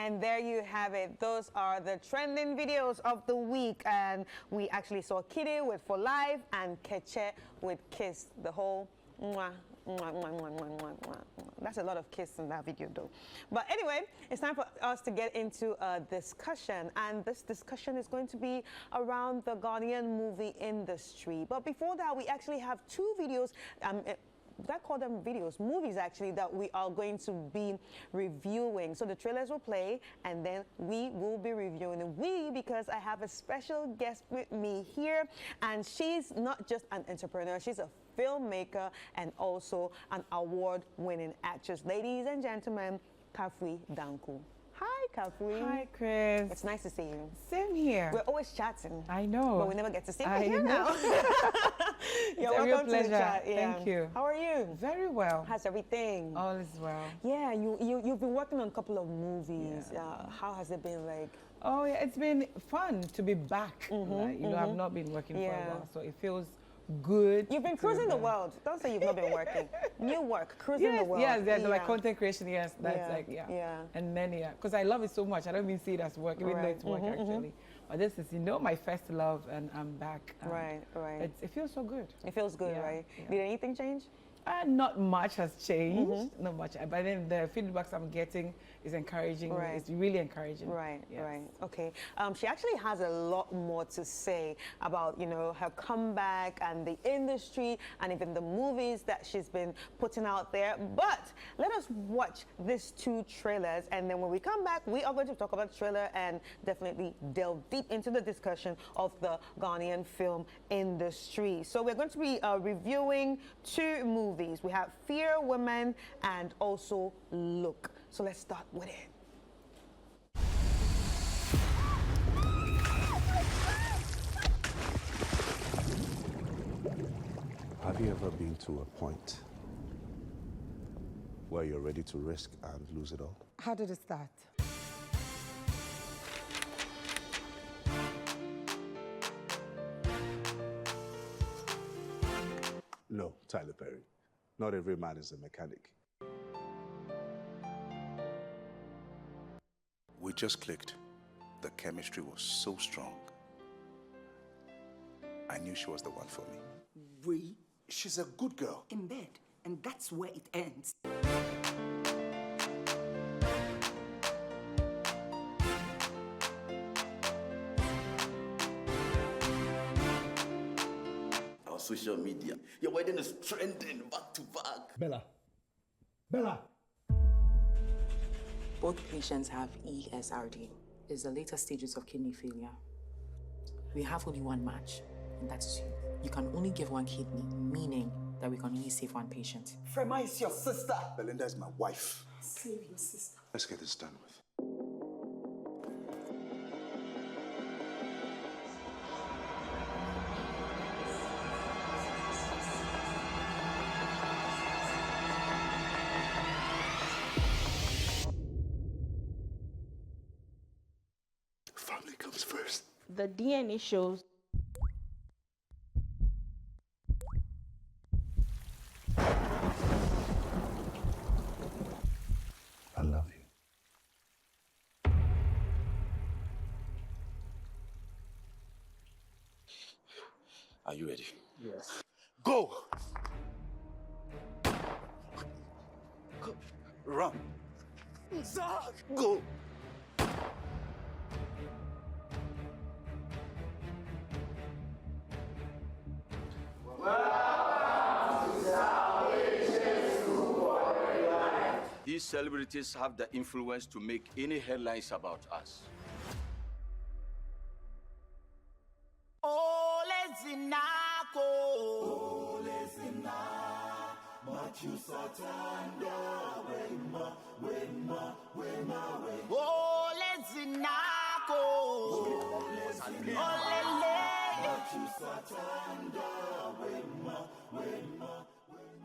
And there you have it. Those are the trending videos of the week. And we actually saw Kitty with For Life and Keche with Kiss. The whole mwah, mwah, mwah, mwah, mwah, mwah, mwah. That's a lot of kiss in that video though. But anyway, it's time for us to get into a discussion. And this discussion is going to be around the Ghanaian movie industry. But before that, we actually have two videos. I call them videos, movies actually, that we are going to be reviewing. So the trailers will play and then we will be reviewing them. Because I have a special guest with me here, and she's not just an entrepreneur, she's a filmmaker and also an award-winning actress. Ladies and gentlemen, Kafui Danku. Hi, Kafui. Hi, Chris. It's nice to see you. Same here. We're always chatting. I know. But we never get to see you here now. It's a real pleasure. Yeah. Thank you. How are you? Very well. How's everything? All is well. Yeah, you've been working on a couple of movies. Yeah. How has it been like? Oh, yeah, it's been fun to be back. I've not been working for a while, so it feels good. You've been cruising the world. Don't say you've not been working. New work, cruising the world. Yes, like content creation, yes. That's Yeah. And then, because I love it so much. I don't even see it as work, even though it's work actually. But this is, my first love, and I'm back. Right. It feels so good. It feels good, right? Yeah. Did anything change? Not much has changed, not much. But then the feedbacks I'm getting is encouraging. Right. It's really encouraging. Right. Okay. She actually has a lot more to say about, her comeback and the industry and even the movies that she's been putting out there. But let us watch these two trailers, and then when we come back, we are going to talk about the trailer and definitely delve deep into the discussion of the Ghanaian film industry. So we're going to be reviewing two movies. We have Fear Women and also Look. So let's start with it. Have you ever been to a point where you're ready to risk and lose it all? How did it start? No, Tyler Perry. Not every man is a mechanic. We just clicked. The chemistry was so strong. I knew she was the one for me. She's a good girl. In bed, and that's where it ends. Our social media, your wedding is trending back to back. Bella! Both patients have ESRD. It's the later stages of kidney failure. We have only one match, and that's you. You can only give one kidney, meaning that we can only save one patient. Frema is your sister. Belinda is my wife. Save your sister. Let's get this done with. Family comes first. The DNA shows I love you. Are you ready? Yes. Go! Run! Zach! Go! These celebrities have the influence to make any headlines about us.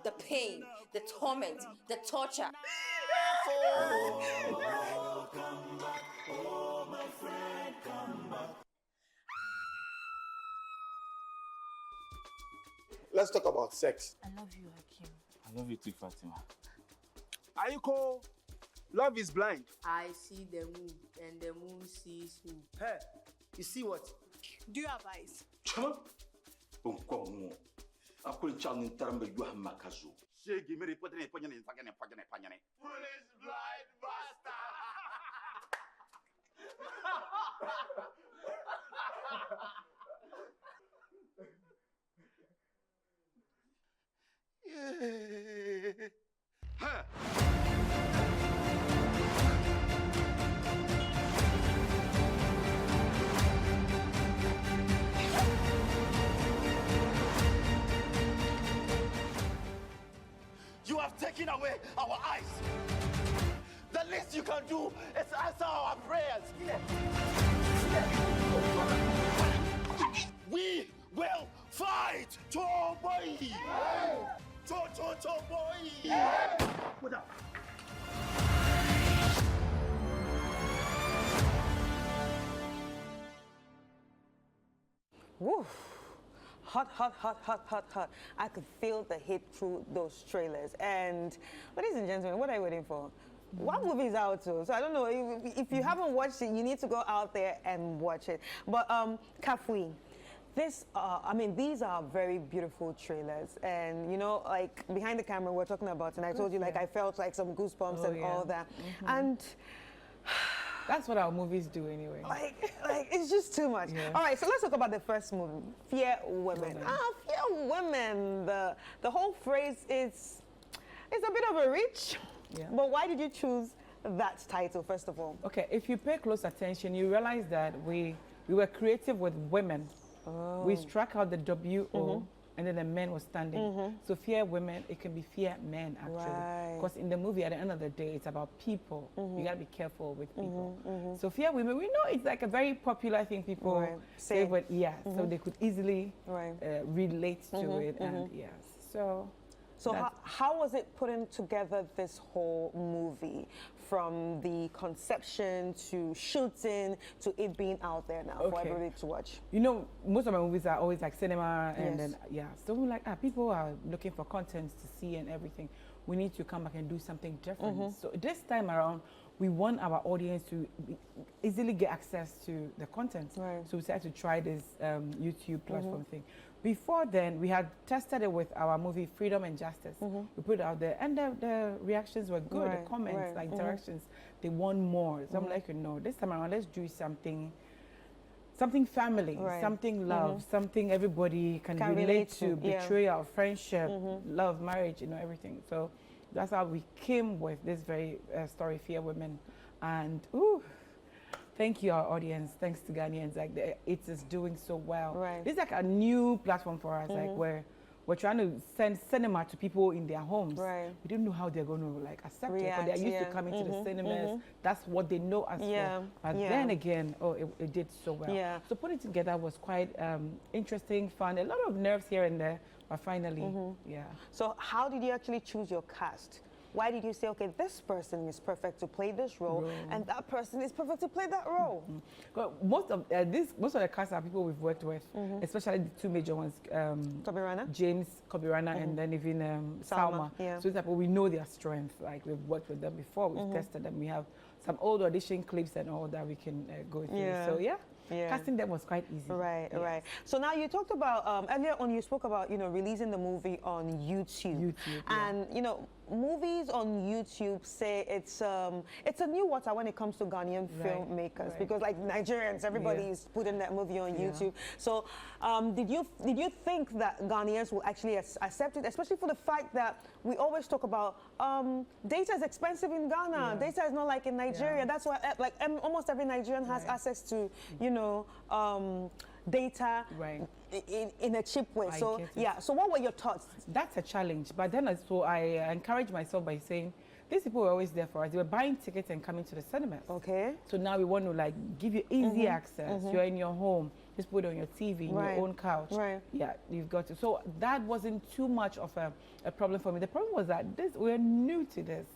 The pain, the torment, the torture. Let's talk about sex. I love you, Hakim. I love you too, Fatima. Aiko, Love is blind. I see the moon, and the moon sees me. Hey, you see what? Do you have eyes? Chama? Bonkomo. Akul chalin tarambe yuha makazu. Shegi mere potene panyane panyane. Police blind bastard. Huh. You have taken away our eyes. The least you can do is answer our prayers. We will fight, boy. Boy. What up? Woo. Hot. I could feel the heat through those trailers. And ladies and gentlemen, what are you waiting for? What movie is out too? So I don't know, if you haven't watched it, you need to go out there and watch it. But Kafui, these are very beautiful trailers. And you know, like behind the camera we're talking about, and I told you like I felt like some goosebumps and all that. And that's what our movies do anyway. Like it's just too much. Yeah. All right, so let's talk about the first movie, Fear Women. Fear Women. The whole phrase is a bit of a reach. Yeah. But why did you choose that title, first of all? Okay, if you pay close attention, you realize that we were creative with women. Oh. We struck out the W-O, and then the men were standing. So fear women, it can be fear men, actually. Because in the movie, at the end of the day, it's about people. You got to be careful with people. So fear women, we know it's like a very popular thing people say, but so they could easily relate to it, and yes. So how was it putting together this whole movie, from the conception to shooting to it being out there now for everybody to watch? You know, most of my movies are always like cinema, and then so we're like, people are looking for content to see and everything. We need to come back and do something different. So this time around, we want our audience to easily get access to the content. So we decided to try this YouTube platform thing. Before then, we had tested it with our movie Freedom and Justice. We put it out there, and the reactions were good. The comments, like interactions, they want more. So I'm like, you know, this time around, let's do something family, something love, something everybody can relate to, betrayal, friendship, love, marriage, you know, everything. So that's how we came with this very story, Fear Women. And thank you, our audience. Thanks to Ghanaians. Like it is doing so well. This is like a new platform for us. Like we're trying to send cinema to people in their homes. We don't know how they're going to like accept it, but they're used to coming to the cinemas. That's what they know us for. But then again, it did so well. So putting it together was quite interesting, fun. A lot of nerves here and there, but finally, So how did you actually choose your cast? Why did you say, okay, this person is perfect to play this role, and that person is perfect to play that role? Well, most of the cast are people we've worked with, especially the two major ones, James Kobirana, and then even Salma. So it's like, we know their strength. Like we've worked with them before, we've tested them. We have some old audition clips and all that we can go through. So casting them was quite easy. Right. So now you talked about earlier on. You spoke about releasing the movie on YouTube. And movies on YouTube say it's a new water when it comes to Ghanaian filmmakers because like Nigerians, everybody is putting that movie on YouTube. So did you think that Ghanaians will actually accept it, especially for the fact that we always talk about data is expensive in Ghana. Data is not like in Nigeria. That's why like almost every Nigerian has access to data in a cheap way. So so what were your thoughts? That's a challenge, but then so I encouraged myself by saying these people were always there for us. They were buying tickets and coming to the cinemas. So now we want to like give you easy access. You're in your home, just put it on your TV, in your own couch. Yeah, you've got to. So that wasn't too much of a problem for me. The problem was that we're new to this.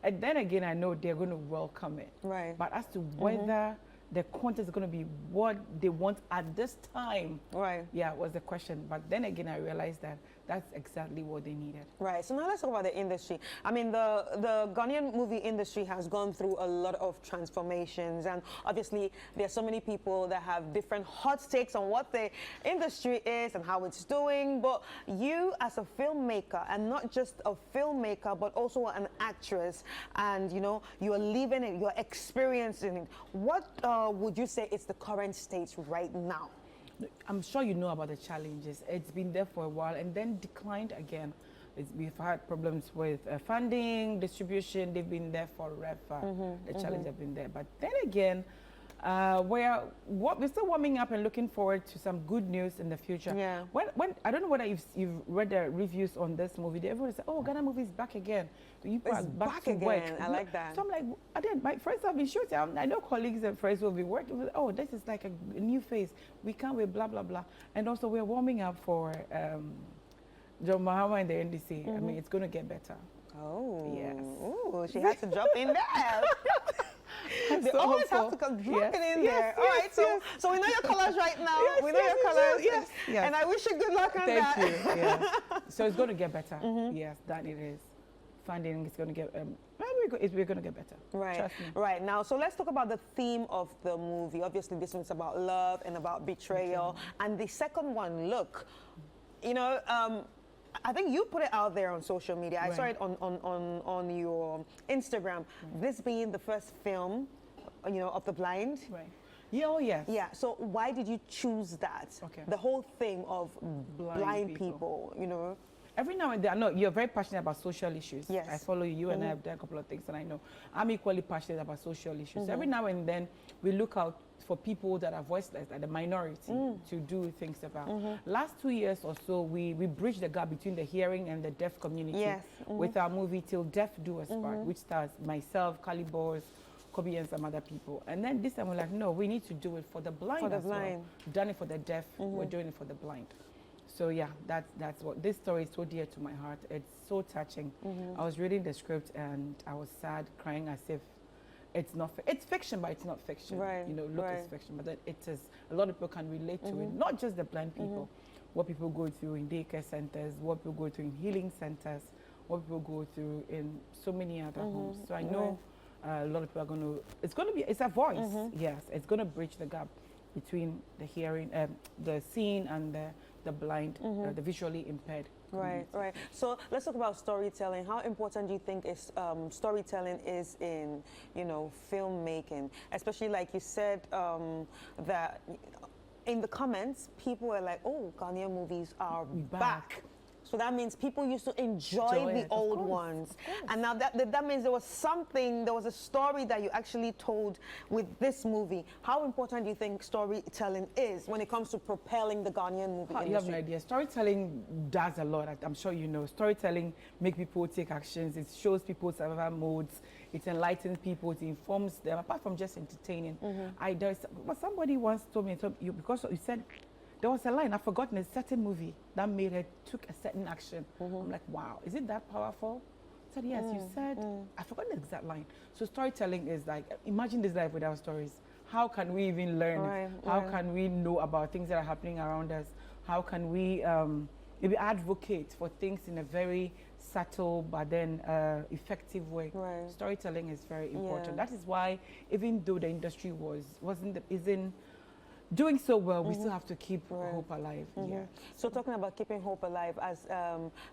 And then again, I know they're going to welcome it. But as to whether the content is going to be what they want at this time. Yeah, was the question. But then again, I realized that That's exactly what they needed. Right. So now let's talk about the industry. I mean, the Ghanaian movie industry has gone through a lot of transformations, and obviously there are so many people that have different hot takes on what the industry is and how it's doing. But you, as a filmmaker, and not just a filmmaker, but also an actress, and you know, you're living it, you're experiencing it. What would you say is the current state right now? I'm sure you know about the challenges. It's been there for a while and then declined again. We've had problems with funding, distribution. They've been there forever. The challenges have been there. But then again, we're still warming up and looking forward to some good news in the future. Yeah. When I don't know whether you've read the reviews on this movie. Everyone said, "Oh, Ghana movie is back again." So you It's back to again. work. I like that. So I'm like, my friends have been shooting. I know colleagues and friends will be working with. Oh, this is like a new phase. We can't wait. Blah blah blah. And also we're warming up for John Mahama in the NDC. I mean, it's going to get better. Oh. Yes. Ooh, she had to drop in there. They so always hopeful. have to come drop Yes, it in yes, there. All yes, right, so yes. so we know your colors right now. Yes, we know yes, your we do. colors. Yes, yes. And I wish you good luck on that. Thank you. Yes. So it's going to get better. Yes, that it is. Funding is going to get. We're going to get better. Right. Trust me. Right. Now, so let's talk about the theme of the movie. Obviously, this one's about love and about betrayal. And the second one, look, you know, I think you put it out there on social media. I saw Right. it on your Instagram. This being the first film, you know, of the blind. Right. Yeah. Oh yes. Yeah. So why did you choose that? Okay. The whole theme of blind people. people, you know. Every now and then, I know you're very passionate about social issues. Yes. I follow you, and I have done a couple of things, and I know I'm equally passionate about social issues. So every now and then, we look out for people that are voiceless, like the minority, to do things about. Last 2 years or so, we bridged the gap between the hearing and the deaf community Yes. with our movie Till Deaf Do Us Part, which stars myself, Calibos, Kobe, and some other people. And then this time we're like, no, we need to do it for the blind. For the as well. blind. Done it for the deaf. We're doing it for the blind. So yeah, that's what this story is so dear to my heart. It's so touching. I was reading the script and I was sad, crying as if it's not. It's fiction, but it's not fiction. Right, You know, look, right. it's fiction, but that it is. A lot of people can relate to it. Not just the blind people. What people go through in daycare centers, what people go through in healing centers, what people go through in so many other homes. So I know a lot of people are going to. It's a voice. Yes, it's going to bridge the gap between the hearing, the seeing, and the blind, the visually impaired. Right, right. So let's talk about storytelling. How important do you think is storytelling is in, you know, filmmaking? Especially like you said that in the comments, people were like, "Oh, Ghanaian movies are back." So that means people used to enjoy the old ones. And now that means there was something, there was a story that you actually told with this movie. How important do you think storytelling is when it comes to propelling the Ghanaian movie industry? You have an idea. Storytelling does a lot. I'm sure you know. Storytelling makes people take actions. It shows people survival modes. It enlightens people. It informs them. Apart from just entertaining, somebody once told me, because you said, there was a line, I've forgotten, a certain movie that made her took a certain action. I'm like, wow, is it that powerful? I said, yes, you said, I forgot the exact line. So storytelling is like, imagine this life without stories. How can we even learn? Right, How can we know about things that are happening around us? How can we maybe advocate for things in a very subtle but then effective way? Right. Storytelling is very important. Yeah. That is why, even though the industry isn't doing so well, we still have to keep hope alive. Yeah. So talking about keeping hope alive, as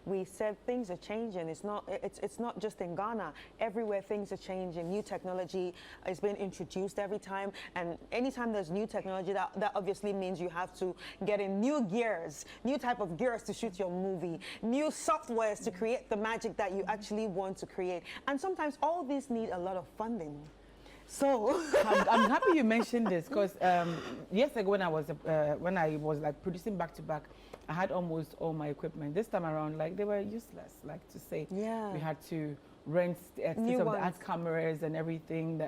we said, things are changing. It's not just in Ghana. Everywhere things are changing. New technology is being introduced every time, and anytime there's new technology, that obviously means you have to get in new gears, new type of gears to shoot your movie, new softwares to create the magic that you actually want to create. And sometimes all these need a lot of funding. So I'm happy you mentioned this because years ago when I was like producing back to back, I had almost all my equipment. This time around, like they were useless. Like to say, we had to rent state-of-the-art cameras and everything.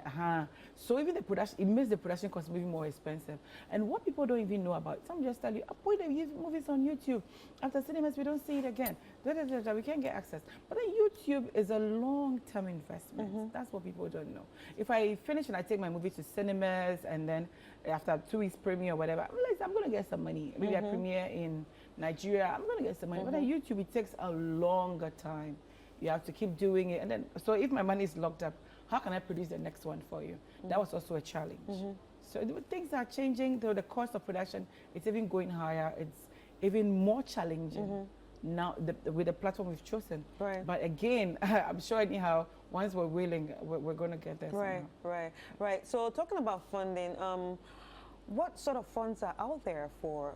So even the production, it makes the production cost maybe more expensive. And what people don't even know about, some just tell you, put the movies on YouTube. After cinemas, we don't see it again. We can't get access. But then YouTube is a long-term investment. That's what people don't know. If I finish and I take my movie to cinemas and then after 2 weeks premiere or whatever, I'm going to get some money. Maybe I premiere in Nigeria, I'm going to get some money. But on YouTube, it takes a longer time. You have to keep doing it. And then, so if my money is locked up, how can I produce the next one for you? That was also a challenge. So things are changing. The cost of production, it's even going higher. It's even more challenging now with the platform we've chosen. Right. But again, I'm sure anyhow, once we're willing, we're going to get there somehow. Right. So talking about funding, what sort of funds are out there for,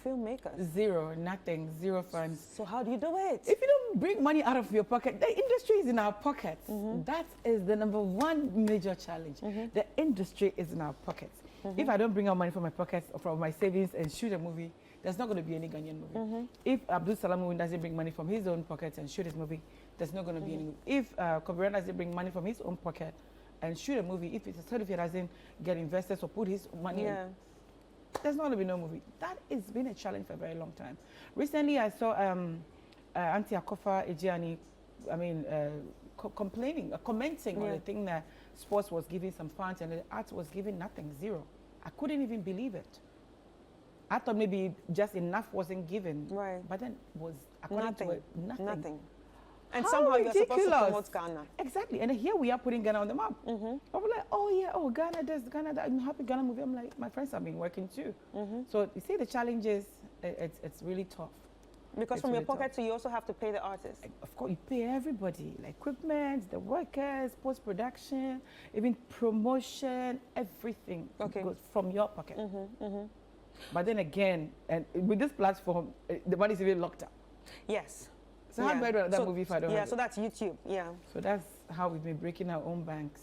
filmmakers? Zero, nothing, zero funds. So how do you do it? If you don't bring money out of your pocket, the industry is in our pockets. That is the number one major challenge. The industry is in our pockets. If I don't bring out money from my pockets or from my savings and shoot a movie, there's not going to be any Ghanaian movie. If Abdul Salam doesn't bring money from his own pockets and shoot his movie, there's not going to be any movie. If Kobira doesn't bring money from his own pocket and shoot a movie, if it's a certificate doesn't get investors or put his money in, there's not going to be no movie. That has been a challenge for a very long time. Recently, I saw Auntie Akofa Ejiani, commenting on the thing that sports was giving some funds and the arts was giving nothing, zero. I couldn't even believe it. I thought maybe just enough wasn't given. Right. But then was, according to it, nothing. And How somehow you're supposed to ridiculous. promote Ghana. Exactly. And here we are putting Ghana on the map. People are like, oh yeah, Ghana does, Ghana that. I'm happy Ghana movie. I'm like, my friends have been working too. So you see the challenges, it's really tough. Because It's from your really tough. pocket, you also have to pay the artists. Of course, you pay everybody, like equipment, the workers, post-production, even promotion, everything goes from your pocket. But then again, and with this platform, the money's even locked up. Yes. So how do I do another movie if I don't have it? So that's YouTube, So that's how we've been breaking our own banks.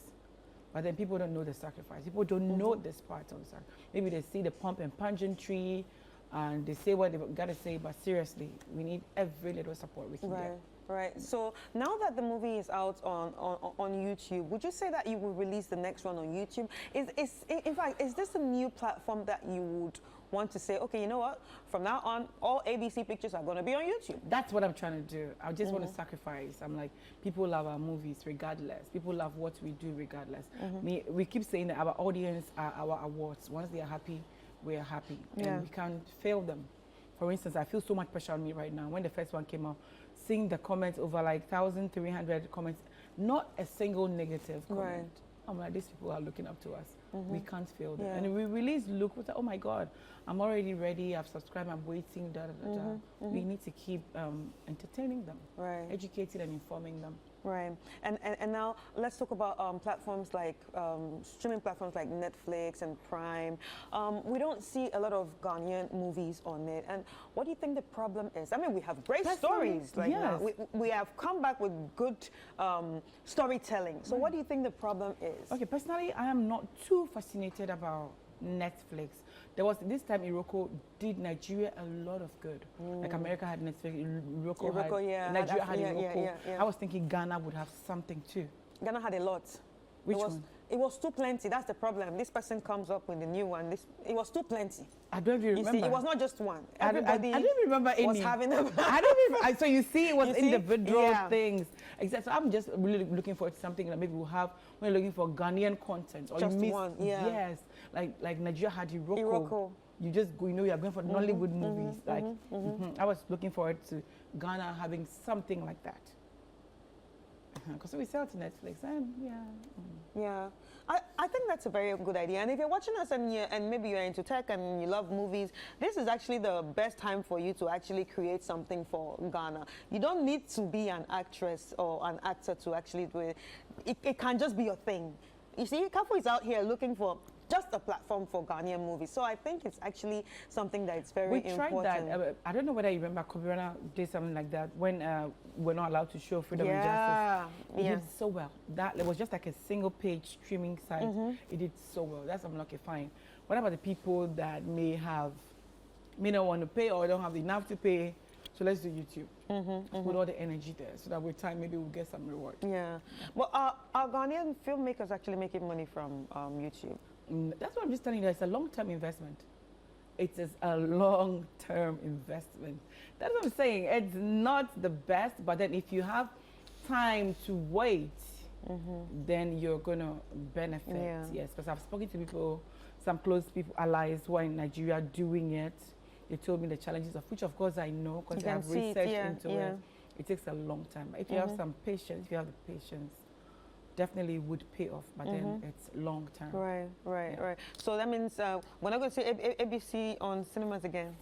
But then people don't know the sacrifice. People don't know this part of the sacrifice. Maybe they see the pump and pageantry, and they say what they've got to say, but seriously, we need every little support we can get. Right. So now that the movie is out on YouTube, would you say that you will release the next one on YouTube? In fact, is this a new platform that you would want to say, okay, you know what? From now on, all ABC pictures are going to be on YouTube. That's what I'm trying to do. I just want to sacrifice. I'm like, people love our movies regardless. People love what we do regardless. We keep saying that our audience are our awards. Once they are happy, we are happy. And we can't fail them. For instance, I feel so much pressure on me right now. When the first one came out, seeing the comments over like 1,300 comments, not a single negative comment. I'm like, these people are looking up to us. We can't fail them. And we release Look, we thought, oh my God, I'm already ready, I've subscribed, I'm waiting, We need to keep entertaining them, educating and informing them. Right. And now let's talk about platforms like streaming platforms like Netflix and Prime. We don't see a lot of Ghanaian movies on it. And what do you think the problem is? I mean, we have great stories right now. We have come back with good storytelling. So what do you think the problem is? Okay, personally, I am not too fascinated about Netflix. There was this time Iroko did Nigeria a lot of good. Like America had Netflix, Nigeria had Iroko. I was thinking Ghana would have something too. Ghana had a lot. Which one? It was too plenty. That's the problem. This person comes up with a new one. It was too plenty. I don't even remember. You see, it was not just one. Everybody I don't remember any. Was having a so you see, it was individual things. Exactly. So I'm just really looking for something that maybe we'll have when you're looking for Ghanaian content. Or just you miss, one, Yes. Like Nigeria had Iroko. You just go, you are going for Nollywood movies. I was looking forward to Ghana having something like that. Because we sell to Netflix, and I think that's a very good idea. And if you're watching us and maybe you're into tech and you love movies, this is actually the best time for you to actually create something for Ghana. You don't need to be an actress or an actor to actually do it. It can just be your thing. You see, Kafui is out here looking for just a platform for Ghanaian movies. So I think it's actually something that is very important. We tried that. I don't know whether you remember Kobira did something like that when we're not allowed to show Freedom and Justice. It did so well. It was just like a single page streaming site. It did so well. That's I'm like, fine. What about the people that may not want to pay or don't have enough to pay? So let's do YouTube. Put all the energy there so that with time maybe we'll get some reward. Yeah. But are Ghanaian filmmakers actually making money from YouTube? That's what I'm just telling you. It's a long-term investment. It is a long-term investment. That's what I'm saying. It's not the best, but then if you have time to wait, then you're going to benefit. Yes, because I've spoken to people, some close people, allies who are in Nigeria doing it. they told me the challenges of which, of course, I know because You I can have see it, researched yeah, into yeah. it. It takes a long time. But if you have some patience, if you have the patience, definitely would pay off. But then it's long term. Right, right, Yeah. right. So that means we're not going to see ABC on cinemas again.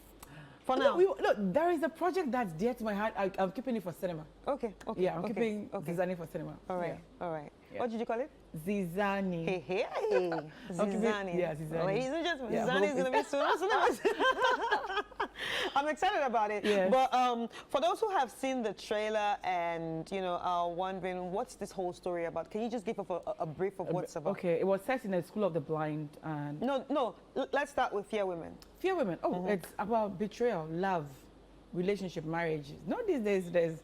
For No, now. look, there is a project that's dear to my heart. I'm keeping it for cinema. Okay, okay. Yeah, I'm okay, keeping okay. Zizani for cinema. All right, all right. Yeah. What did you call it? Zizani. Hey, hey. Okay, Zizani. yeah, Zizani. Ladies and gentlemen, Yeah, Zizani is going to be soon on cinemas. I'm excited about it. Yes. But for those who have seen the trailer and, you know, are wondering what's this whole story about, can you just give us a brief of what's about? Okay, it was set in a school of the blind. And No, let's start with Fear Women. Fear Women. Oh, it's about betrayal, love, relationship, marriage. Not these days, there's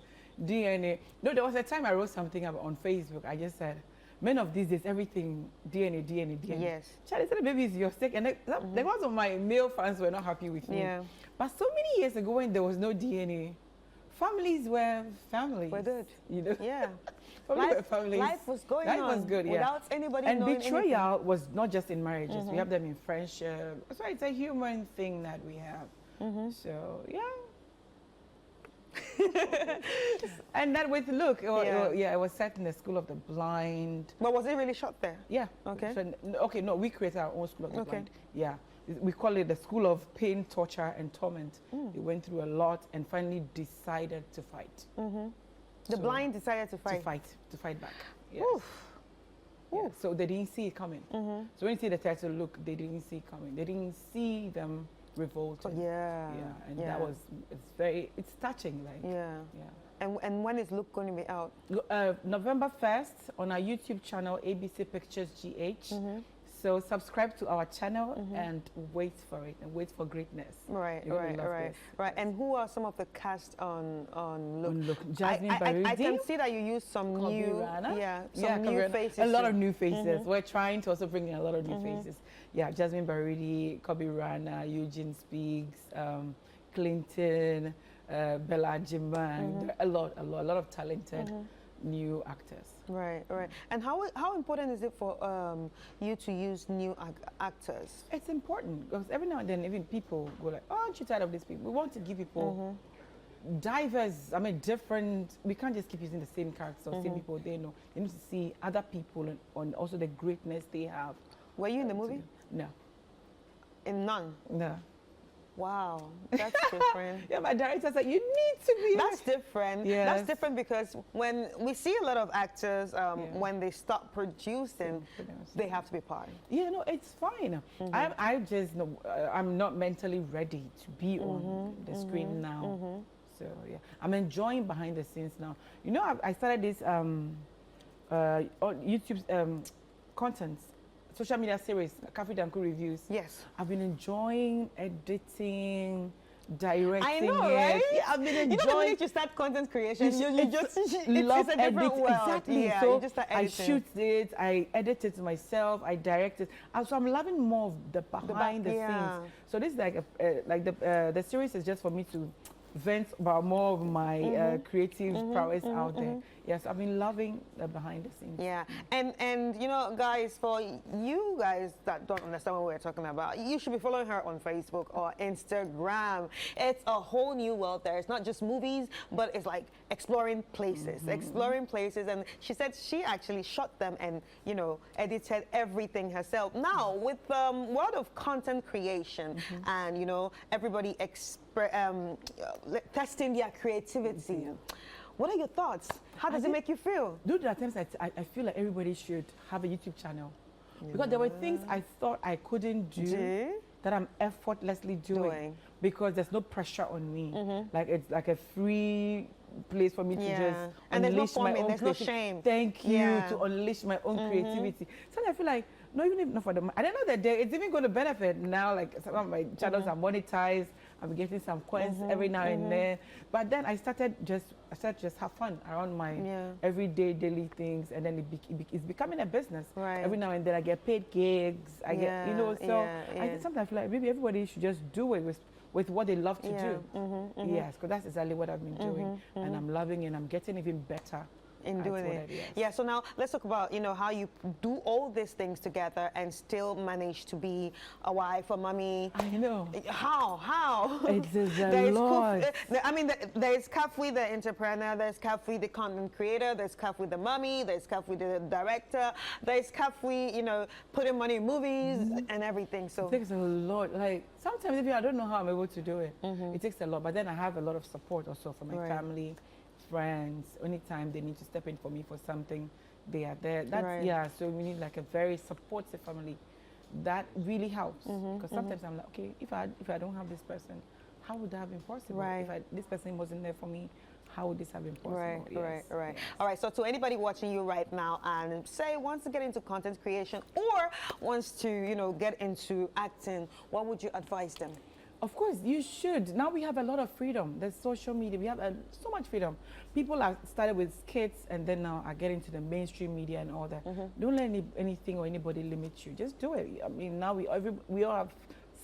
DNA. No, there was a time I wrote something about on Facebook. I just said, men of these days, everything DNA. Yes. Charlie said, baby, is your stake. And the ones of my male fans were not happy with me. Yeah. But so many years ago when there was no DNA, families were families. We're good. You know? Yeah. Families were families. Life was going Life on was good, yeah. without anybody and knowing betrayal was not just in marriages. We have them in friendship. So it's a human thing that we have. So, yeah. And that with look, it was set in the school of the blind. But was it really shot there? Yeah. Okay. So, no, we created our own school of the Okay. blind. Yeah. We call it the school of pain, torture, and torment. They went through a lot and finally decided to fight. The blind decided to fight. To fight back. Yes. Oof. Yeah. So they didn't see it coming. So when you see the title, look, they didn't see it coming. They didn't see them revolting. Yeah. Yeah. And that was, it's touching. Like, Yeah. yeah. And when is Look going to be out? November 1st on our YouTube channel, ABC Pictures GH. So subscribe to our channel and wait for it and wait for greatness. Right, You're gonna love right. this. And who are some of the cast on Look? Look, Jasmine I Barudi. can see that you use some new, Rana. some new Kobe faces. A lot of new faces. We're trying to also bring in a lot of new faces. Yeah, Jasmine Barudi, Kobe Rana, Eugene Speaks, Clinton, Bella Jimang. A lot of talented new actors. Right. And how important is it for you to use new actors? It's important because every now and then even people go like, oh, aren't you tired of these people? We want to give people diverse, different. We can't just keep using the same characters or same people they know. You need to see other people and also the greatness they have. Were you in the movie? No. In none? No. Wow, that's different. Yeah, my director said, you need to be. That's different. Yes. That's different because when we see a lot of actors, when they stop producing, they have to be part. Yeah, no, it's fine. I just know I'm not mentally ready to be on the screen now. So yeah, I'm enjoying behind the scenes now. You know, I started this on YouTube content. Social media series, Kafui Danku reviews. Yes. I've been enjoying editing, directing. I know, it. right? Yeah, I've been enjoying. You know, the minute you start content creation, you just love it's a different world. Exactly. Yeah, so you just start I editing. shoot it, I edit it myself, I direct it. So I'm loving more of the behind the scenes. So this is like the series is just for me to vent about more of my creative prowess out there. Yes, I've been loving the behind the scenes. Yeah, and you know, guys, for you guys that don't understand what we're talking about, you should be following her on Facebook or Instagram. It's a whole new world there. It's not just movies, but it's like exploring places, and she said she actually shot them and, you know, edited everything herself. Now, with world of content creation and, you know, everybody testing their creativity. What are your thoughts? How does it make you feel? Dude, there are times I feel like everybody should have a YouTube channel. Because there were things I thought I couldn't do that I'm effortlessly doing. Because there's no pressure on me. Like it's like a free place for me to just and unleash there's no my own there's no shame. Thank you to unleash my own creativity. So I feel like not even if not for the at the end of the day, it's even going to benefit now. Like some of my channels are monetized. I'm getting some coins every now and then. But then I started just have fun around my everyday daily things, and then it's becoming a business. Right. Every now and then I get paid gigs. I get, you know, so I sometimes feel like maybe everybody should just do it with what they love to do. Yes, because that's exactly what I've been doing, and I'm loving it. And I'm getting even better in I doing told it. her yes. Yeah, so now let's talk about, you know, how you do all these things together and still manage to be a wife, a mommy. I know. How? It is a There's lot. I mean, there's Kafui, the entrepreneur, there's Kafui, the content creator, there's Kafui, the mommy, there's Kafui, the director, there's Kafui, you know, putting money in movies and everything. So it takes a lot. Like sometimes if I don't know how I'm able to do it, it takes a lot. But then I have a lot of support also from my family, friends. Anytime they need to step in for me for something, they are there. That's yeah. So we need like a very supportive family. That really helps because sometimes I'm like, okay, if I don't have this person, how would that have been possible? Right. If this person wasn't there for me, how would this have been possible? Right. Yes. All right, so to anybody watching you right now and say wants to get into content creation or wants to, you know, get into acting, what would you advise them? Of course, you should. Now we have a lot of freedom. There's social media. We have so much freedom. People are started with skits and then now are getting to the mainstream media and all that. Don't let anything or anybody limit you. Just do it. I mean, now we all have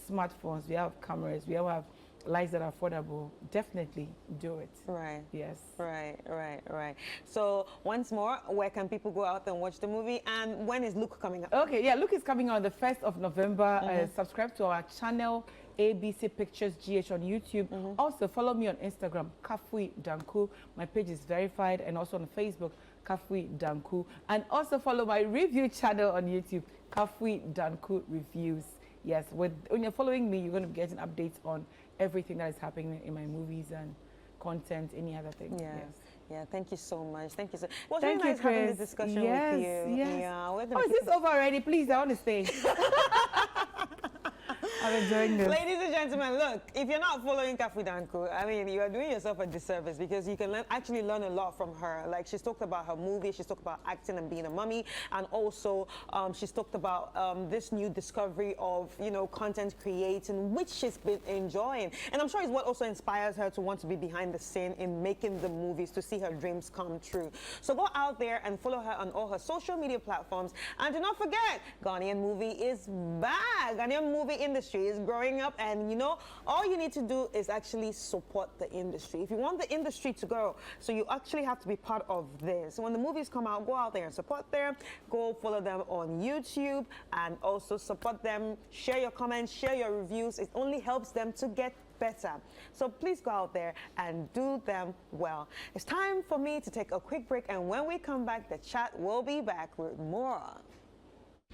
smartphones. We have cameras. We all have lights that are affordable. Definitely do it. Right. Yes. Right. So once more, where can people go out and watch the movie? And when is Luke coming up? Okay, yeah, Luke is coming on the 1st of November. Subscribe to our channel, ABC Pictures GH on YouTube. Also follow me on Instagram, Kafui Danku. My page is verified, and also on Facebook, Kafui Danku. And also follow my review channel on YouTube, Kafui Danku Reviews. Yes, when you're following me, you're going to be getting updates on everything that is happening in my movies and content, any other thing. Yeah. Yes. Yeah, thank you so much. Thank you so much. It was Thank really you, nice having Chris. this discussion Yes, with you. yes. Yeah, we're Oh, gonna is this over already? Please, I want to stay. I'm enjoying this. Ladies and gentlemen, look, if you're not following Kafui Danku, I mean, you are doing yourself a disservice because you can actually learn a lot from her. Like, she's talked about her movie, she's talked about acting and being a mommy, and also she's talked about this new discovery of, you know, content creating, which she's been enjoying. And I'm sure it's what also inspires her to want to be behind the scene in making the movies, to see her dreams come true. So go out there and follow her on all her social media platforms. And do not forget, Ghanaian movie is back. Ghanaian movie industry is growing up, and you know, all you need to do is actually support the industry. If you want the industry to grow, so you actually have to be part of this. When the movies come out, go out there and support them. Go follow them on YouTube and also support them. Share your comments, share your reviews. It only helps them to get better. So please go out there and do them well. It's time for me to take a quick break, and when we come back, the chat will be back with more.